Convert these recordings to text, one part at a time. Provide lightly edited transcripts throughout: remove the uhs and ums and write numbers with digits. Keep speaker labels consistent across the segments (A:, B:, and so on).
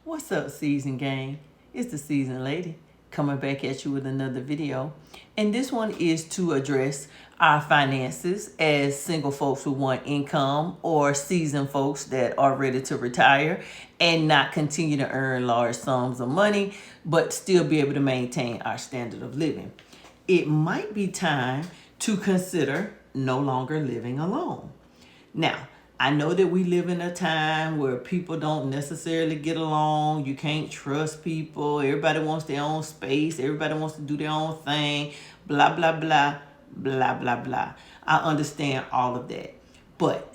A: What's up, season gang? It's the season lady coming back at you with another video. And this one is to address our finances as single folks with one income or seasoned folks that are ready to retire and not continue to earn large sums of money, but still be able to maintain our standard of living. It might be time to consider no longer living alone. Now, I know that we live in a time where people don't necessarily get along. You can't trust people. Everybody wants their own space. Everybody wants to do their own thing. Blah, blah, blah, blah, blah, blah. I understand all of that. But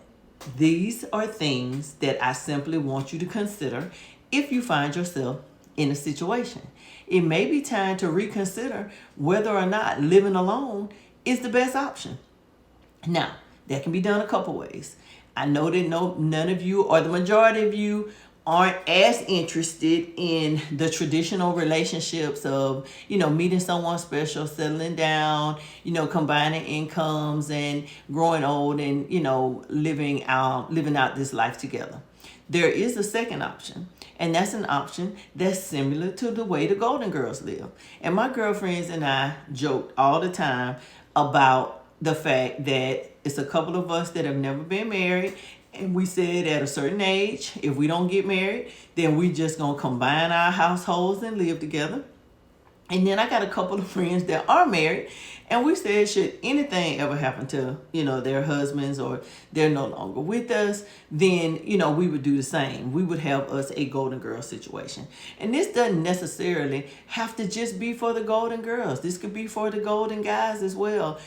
A: these are things that I simply want you to consider if you find yourself in a situation. It may be time to reconsider whether or not living alone is the best option. Now, that can be done a couple ways. I know that none of you or the majority of you aren't as interested in the traditional relationships of, meeting someone special, settling down, combining incomes and growing old and, living out this life together. There is a second option, and that's an option that's similar to the way the Golden Girls live. And my girlfriends and I joked all the time about the fact that it's a couple of us that have never been married, and we said at a certain age, if we don't get married, then we just gonna combine our households and live together. And then I got a couple of friends that are married, and we said, should anything ever happen to, their husbands, or they're no longer with us, then, we would do the same. We would have us a Golden Girl situation. And this doesn't necessarily have to just be for the Golden Girls. This could be for the Golden Guys as well.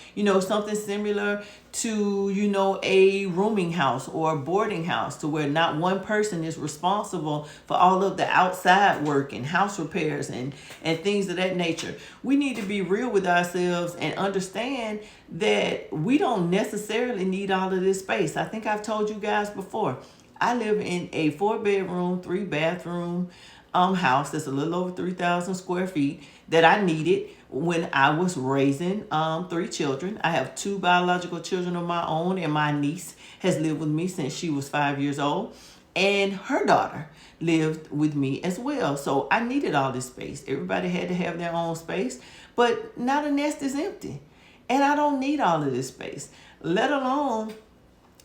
A: Something similar to, a rooming house or a boarding house, to where not one person is responsible for all of the outside work and house repairs and things of that nature. We need to be real with ourselves and understand that we don't necessarily need all of this space. I think I've told you guys before, I live in a 4-bedroom, 3-bathroom house that's a little over 3,000 square feet that I needed when I was raising 3 children. I have 2 biological children of my own, and my niece has lived with me since she was 5 years old, and her daughter lived with me as well. So I needed all this space. Everybody had to have their own space, but now the nest is empty, and I don't need all of this space, let alone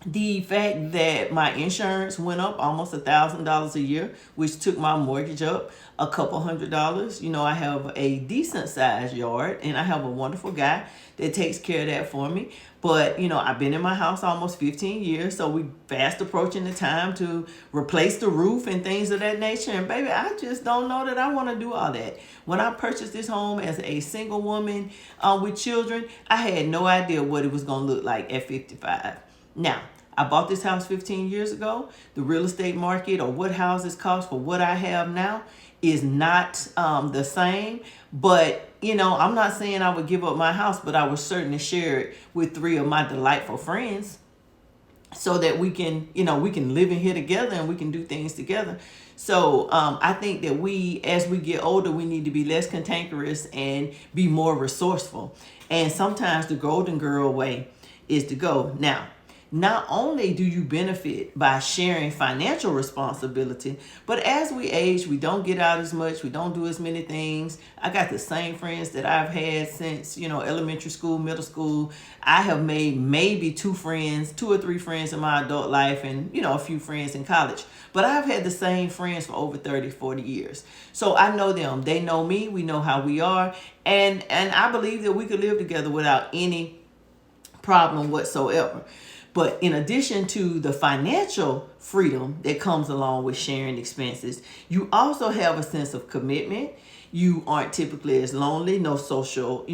A: the fact that my insurance went up almost $1,000 a year, which took my mortgage up a couple $100. I have a decent sized yard, and I have a wonderful guy that takes care of that for me. But, I've been in my house almost 15 years, so we fast approaching the time to replace the roof and things of that nature. And baby, I just don't know that I want to do all that. When I purchased this home as a single woman with children, I had no idea what it was going to look like at 55. Now, I bought this house 15 years ago. The real estate market, or what houses cost for what I have now, is not the same. But, I'm not saying I would give up my house, but I would certainly share it with 3 of my delightful friends, so that we can live in here together and we can do things together. So I think that as we get older, we need to be less cantankerous and be more resourceful. And sometimes the Golden Girl way is to go. Now, not only do you benefit by sharing financial responsibility, but as we age, we don't get out as much. We don't do as many things. I got the same friends that I've had since, elementary school, middle school. I have made maybe 2 or 3 friends in my adult life, and, a few friends in college. But I've had the same friends for over 30, 40 years. So I know them. They know me. We know how we are. And I believe that we could live together without any problem whatsoever. But in addition to the financial freedom that comes along with sharing expenses, you also have a sense of commitment. You aren't typically as lonely, no social,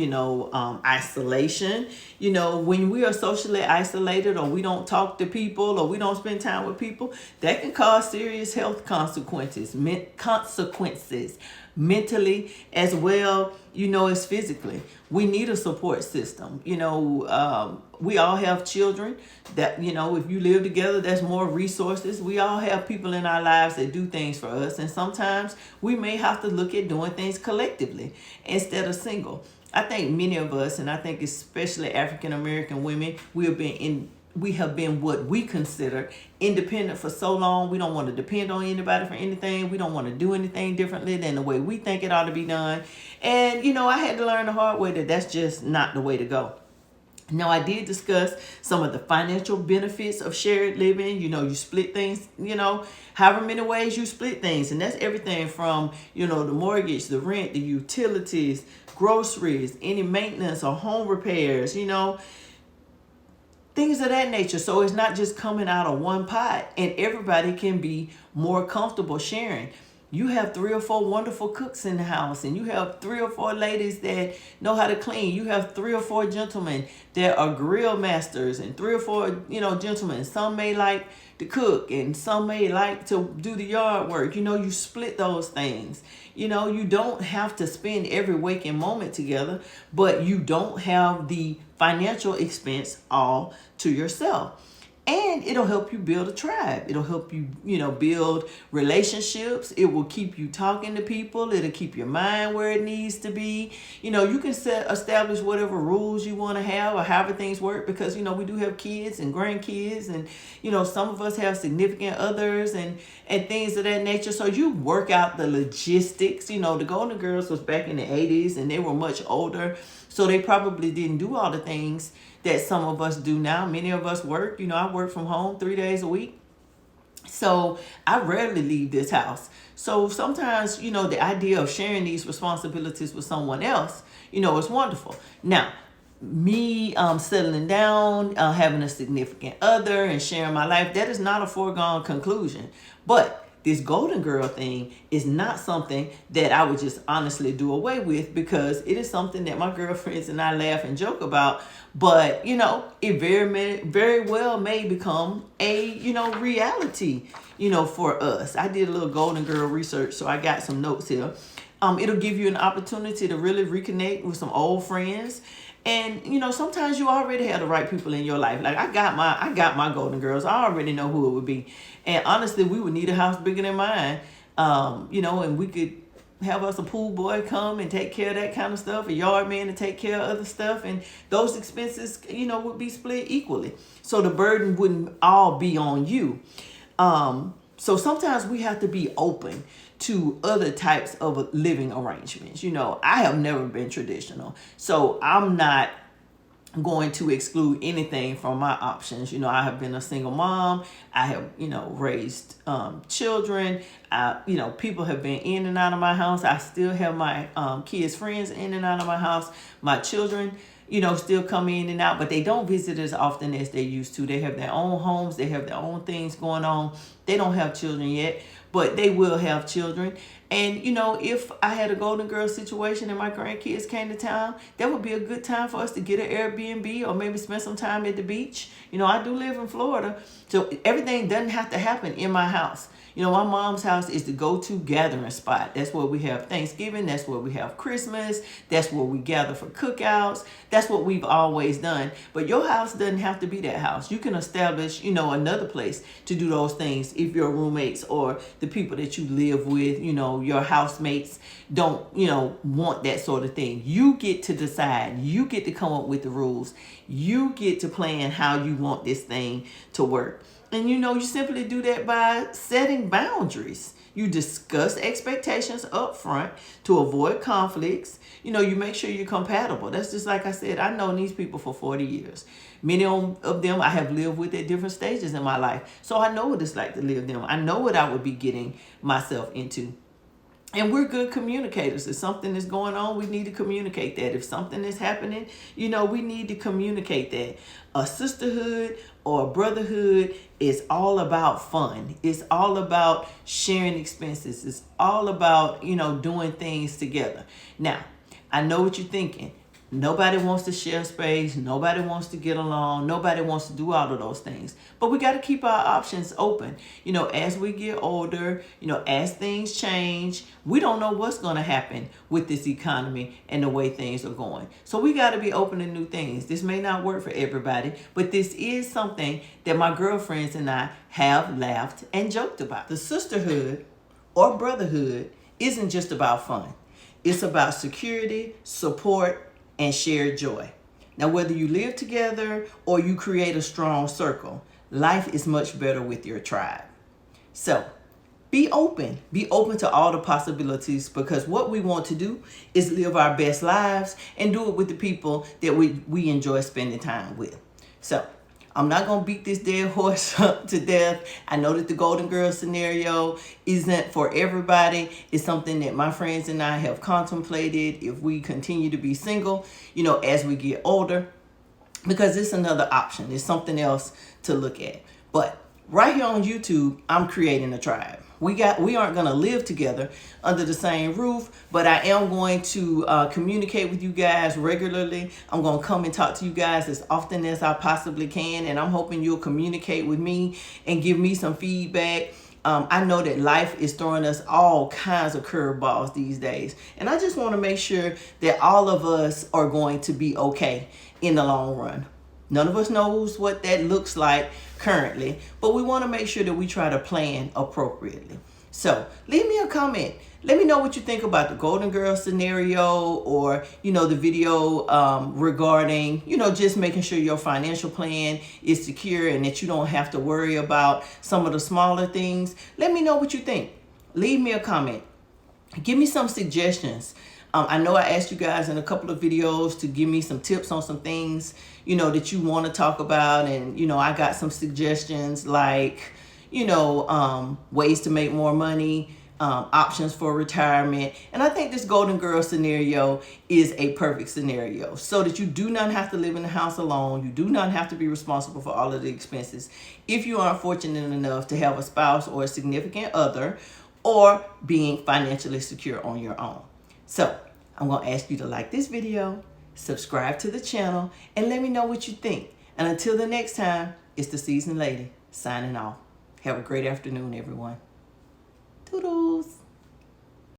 A: isolation. When we are socially isolated, or we don't talk to people, or we don't spend time with people, that can cause serious health consequences mentally as well, as physically. We need a support system. We all have children that, if you live together, there's more resources. We all have people in our lives that do things for us. And sometimes we may have to look at doing things collectively instead of single. I think many of us, and I think especially African American women, we have been we have been what we consider independent for so long. We don't want to depend on anybody for anything. We don't want to do anything differently than the way we think it ought to be done. And, I had to learn the hard way that that's just not the way to go. Now, I did discuss some of the financial benefits of shared living. You split things, however many ways you split things. And that's everything from, the mortgage, the rent, the utilities, groceries, any maintenance or home repairs, things of that nature. So it's not just coming out of one pot, and everybody can be more comfortable sharing. You have 3 or 4 wonderful cooks in the house, and you have 3 or 4 ladies that know how to clean. You have 3 or 4 gentlemen that are grill masters, and 3 or 4, gentlemen. Some may like to cook, and some may like to do the yard work. You split those things. You don't have to spend every waking moment together, but you don't have the financial expense all to yourself. And it'll help you build a tribe. It'll help you, build relationships. It will keep you talking to people. It'll keep your mind where it needs to be. You can establish whatever rules you want to have or however things work, because, we do have kids and grandkids, and, some of us have significant others and things of that nature. So you work out the logistics. The Golden Girls was back in the 80s, and they were much older. So they probably didn't do all the things that some of us do now. Many of us work. I work from home 3 days a week. So I rarely leave this house. So sometimes, the idea of sharing these responsibilities with someone else, is wonderful. Now, me settling down, having a significant other and sharing my life, that is not a foregone conclusion. But this Golden Girl thing is not something that I would just honestly do away with, because it is something that my girlfriends and I laugh and joke about. But, it very well may become a, reality, for us. I did a little Golden Girl research, so I got some notes here. It'll give you an opportunity to really reconnect with some old friends. And, sometimes you already have the right people in your life. Like I got my Golden Girls. I already know who it would be. And honestly, we would need a house bigger than mine. And we could have us a pool boy come and take care of that kind of stuff, a yard man to take care of other stuff. And those expenses, would be split equally. So the burden wouldn't all be on you. So sometimes we have to be open to other types of living arrangements. I have never been traditional, so I'm not going to exclude anything from my options. I have been a single mom. I have, raised children. People have been in and out of my house. I still have my kids' friends in and out of my house. My children, still come in and out, but they don't visit as often as they used to. They have their own homes. They have their own things going on. They don't have children yet, but they will have children. And, if I had a Golden Girl situation and my grandkids came to town, that would be a good time for us to get an Airbnb or maybe spend some time at the beach. I do live in Florida, so everything doesn't have to happen in my house. My mom's house is the go-to gathering spot. That's where we have Thanksgiving. That's where we have Christmas. That's where we gather for cookouts. That's what we've always done. But your house doesn't have to be that house. You can establish, another place to do those things if your roommates or the people that you live with, your housemates don't, want that sort of thing. You get to decide. You get to come up with the rules. You get to plan how you want this thing to work. And you simply do that by setting boundaries. You discuss expectations up front to avoid conflicts. You make sure you're compatible. That's just like I said, I know these people for 40 years. Many of them I have lived with at different stages in my life. So I know what it's like to live them. I know what I would be getting myself into. And we're good communicators. If something is going on, we need to communicate that. If something is happening, we need to communicate that. A sisterhood or a brotherhood is all about fun. It's all about sharing expenses. It's all about, doing things together. Now, I know what you're thinking. Nobody wants to share space. Nobody wants to get along. Nobody wants to do all of those things. But we got to keep our options open. As we get older, as things change, we don't know what's going to happen with this economy and the way things are going. So we got to be open to new things. This may not work for everybody, but this is something that my girlfriends and I have laughed and joked about. The sisterhood or brotherhood isn't just about fun. It's about security, support, and shared joy. Now, whether you live together or you create a strong circle, life is much better with your tribe. So be open. Be open to all the possibilities, because what we want to do is live our best lives and do it with the people that we enjoy spending time with. So I'm not going to beat this dead horse up to death. I know that the Golden Girl scenario isn't for everybody. It's something that my friends and I have contemplated if we continue to be single, as we get older, because it's another option. It's something else to look at. But right here on YouTube, I'm creating a tribe. We aren't going to live together under the same roof, but I am going to communicate with you guys regularly. I'm going to come and talk to you guys as often as I possibly can, and I'm hoping you'll communicate with me and give me some feedback. I know that life is throwing us all kinds of curveballs these days, and I just want to make sure that all of us are going to be okay in the long run. None of us knows what that looks like currently, but we want to make sure that we try to plan appropriately. So leave me a comment. Let me know what you think about the Golden Girl scenario, or, the video regarding, just making sure your financial plan is secure and that you don't have to worry about some of the smaller things. Let me know what you think. Leave me a comment. Give me some suggestions. I know I asked you guys in a couple of videos to give me some tips on some things, that you want to talk about. And, I got some suggestions like, ways to make more money, options for retirement. And I think this Golden Girl scenario is a perfect scenario, so that you do not have to live in the house alone. You do not have to be responsible for all of the expenses if you aren't fortunate enough to have a spouse or a significant other, or being financially secure on your own. So I'm going to ask you to like this video, subscribe to the channel, and let me know what you think. And until the next time, it's the Seasoned Lady signing off. Have a great afternoon, everyone. Toodles.